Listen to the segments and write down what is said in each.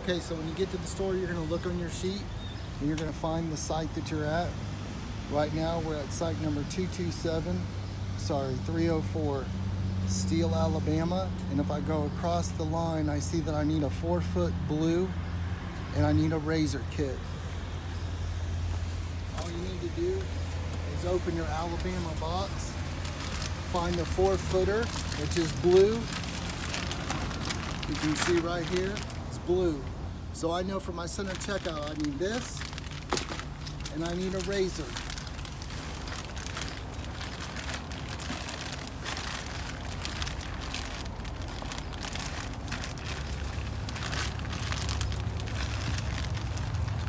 Okay, so when you get to the store, you're gonna look on your sheet and you're gonna find the site that you're at. Right now, we're at site number 304, Steele, Alabama. And if I go across the line, I see that I need a 4-foot blue and I need a razor kit. All you need to do is open your Alabama box, find the 4-footer, which is blue. You can see right here, it's blue. So I know for my center checkout, I need this, and I need a razor.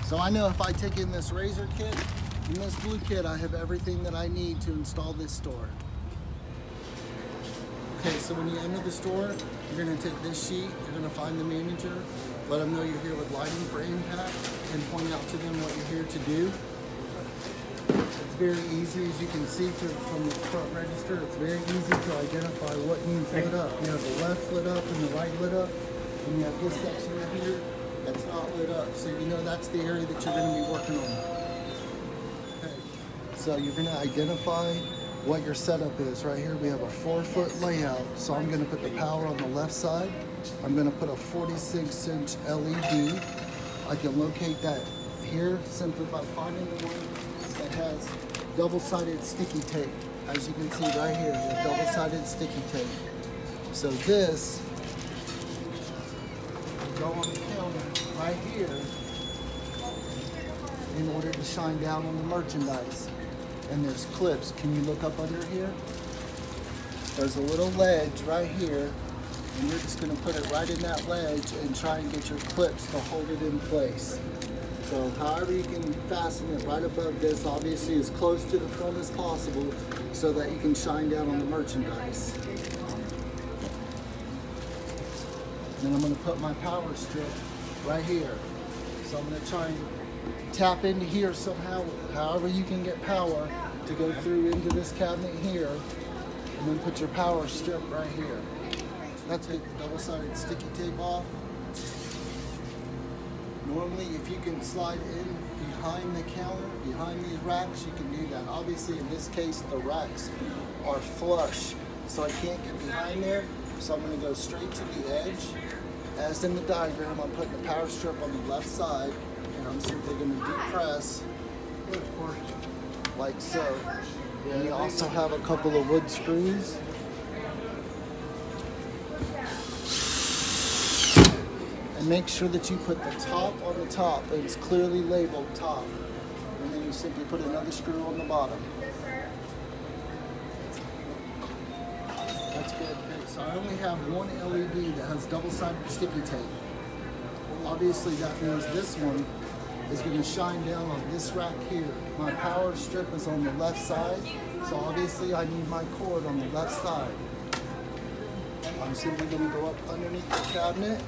So I know if I take in this razor kit and this blue kit, I have everything that I need to install this store. Okay, so when you enter the store, you're gonna take this sheet, you're gonna find the manager, let them know you're here with Lighting for Impact, and point out to them what you're here to do. It's very easy, as you can see from the front register, it's very easy to identify what needs lit up. You have the left lit up and the right lit up, and you have this section right here that's not lit up. So you know that's the area that you're gonna be working on. Okay, so you're gonna identify what your setup is. Right here we have a 4-foot layout, so I'm going to put the power on the left side. I'm going to put a 46-inch LED. I can locate that here simply by finding the one that has double-sided sticky tape. As you can see right here, we have double-sided sticky tape. So this will go on the counter right here in order to shine down on the merchandise. And there's clips. Can you look up under here? There's a little ledge right here, and you're just going to put it right in that ledge and try and get your clips to hold it in place. So however you can fasten it right above this, obviously as close to the front as possible so that you can shine down on the merchandise. Then I'm going to put my power strip right here. So I'm going to try and tap into here somehow, however you can get power to go through into this cabinet here, and then put your power strip right here. Let's take the double-sided sticky tape off. Normally, if you can slide in behind the counter, behind these racks, you can do that. Obviously, in this case, the racks are flush, so I can't get behind there, so I'm going to go straight to the edge. As in the diagram, I'm putting the power strip on the left side, and I'm simply going to depress like so. And you also have a couple of wood screws. And make sure that you put the top on the top, and it's clearly labeled top. And then you simply put another screw on the bottom. That's good. Okay, so I only have one LED that has double-sided sticky tape. Obviously that means this one is going to shine down on this rack here. My power strip is on the left side, so obviously I need my cord on the left side. I'm simply going to go up underneath the cabinet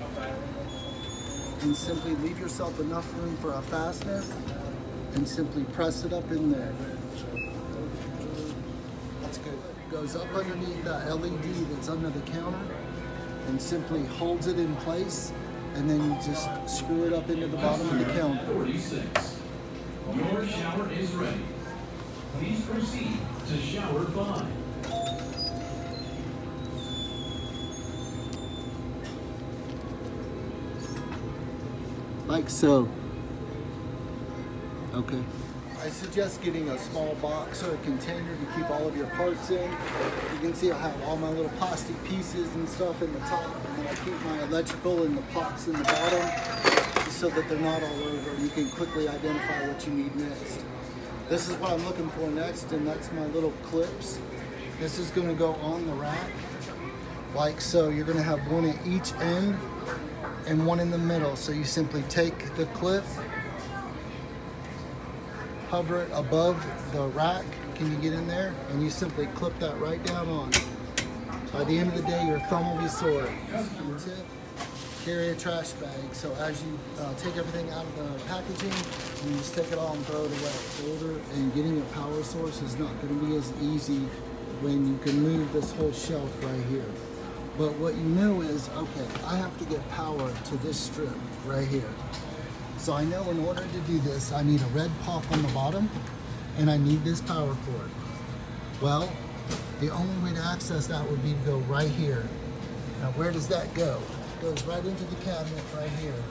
and simply leave yourself enough room for a fastener and simply press it up in there. That's good. It goes up underneath that LED that's under the counter and simply holds it in place. And then you just screw it up into the bottom of the counter. 46. Your shower is ready. Please proceed to shower 5. Like so. Okay. I suggest getting a small box or a container to keep all of your parts in. You can see I have all my little plastic pieces and stuff in the top, and then I keep my electrical in the pots in the bottom just so that they're not all over. You can quickly identify what you need next. This is what I'm looking for next, and that's my little clips. This is going to go on the rack like so. You're going to have one at each end and one in the middle. So you simply take the clip, hover it above the rack. Can you get in there? And you simply clip that right down on. By the end of the day, your thumb will be sore. Tip, carry a trash bag. So as you take everything out of the packaging, you just take it all and throw it away. Order and getting a power source is not going to be as easy when you can move this whole shelf right here. But what you know is, okay, I have to get power to this strip right here. So I know in order to do this, I need a red pop on the bottom, and I need this power cord. Well, the only way to access that would be to go right here. Now, where does that go? It goes right into the cabinet right here.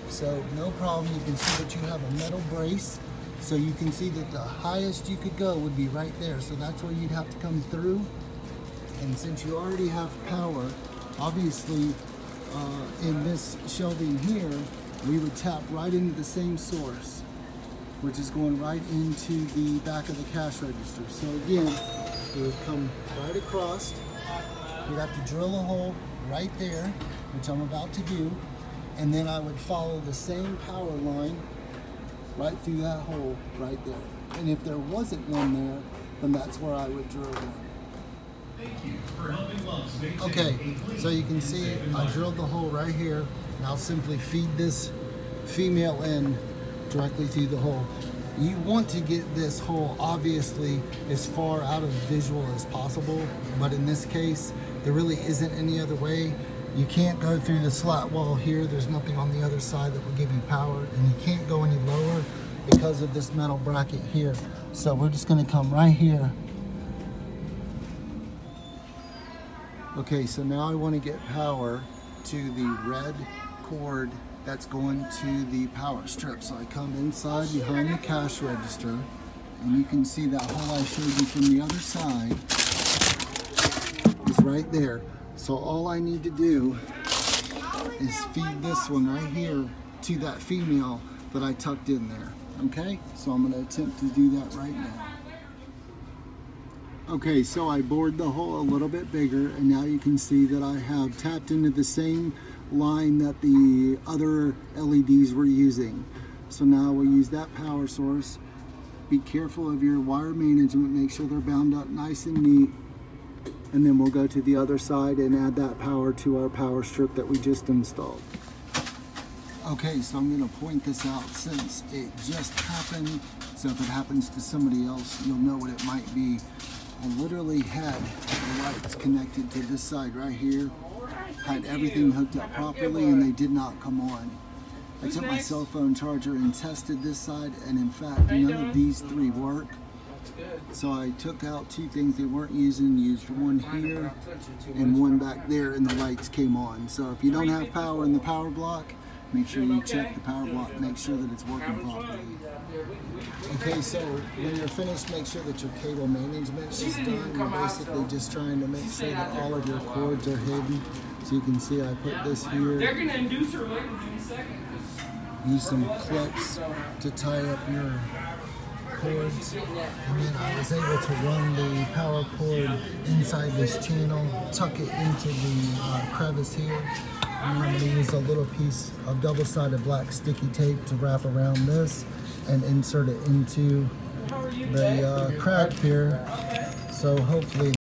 So no problem, you can see that you have a metal brace. So you can see that the highest you could go would be right there. So that's where you'd have to come through. And since you already have power, obviously in this shelving here, we would tap right into the same source, which is going right into the back of the cash register. So again, we would come right across. You'd have to drill a hole right there, which I'm about to do. And then I would follow the same power line right through that hole right there. And if there wasn't one there, then that's where I would drill one. Thank you for helping Loves maintain Okay, so you can see I drilled the hole right here, and I'll simply feed this female end directly through the hole. You want to get this hole obviously as far out of visual as possible, but in this case, there really isn't any other way. You can't go through the slat wall here. There's nothing on the other side that will give you power, and you can't go any lower because of this metal bracket here. So we're just gonna come right here. Okay, so now I want to get power to the red cord that's going to the power strip. So I come inside behind the cash register, and you can see that hole I showed you from the other side is right there. So all I need to do is feed this one right here to that female that I tucked in there. Okay, so I'm going to attempt to do that right now. Okay, so I bored the hole a little bit bigger, and now you can see that I have tapped into the same line that the other LEDs were using. So now we'll use that power source. Be careful of your wire management, make sure they're bound up nice and neat. And then we'll go to the other side and add that power to our power strip that we just installed. Okay, so I'm gonna point this out since it just happened. So if it happens to somebody else, you'll know what it might be. I literally had the lights connected to this side right here, had everything hooked up properly, and they did not come on. I took my cell phone charger and tested this side, and in fact, none of these three work. So I took out two things they weren't using, used one here and one back there, and the lights came on. So if you don't have power in the power block, make sure you check the power block, make sure that it's working properly. Okay, so when you're finished, make sure that your cable management is done. You're basically just trying to make sure that all of your cords are hidden. So you can see I put this here. They're going to induce her later in a second. Use some clips to tie up your cords, and then I was able to run the power cord inside this channel, tuck it into the crevice here, and I'm going to use a little piece of double-sided black sticky tape to wrap around this and insert it into the crack here, so hopefully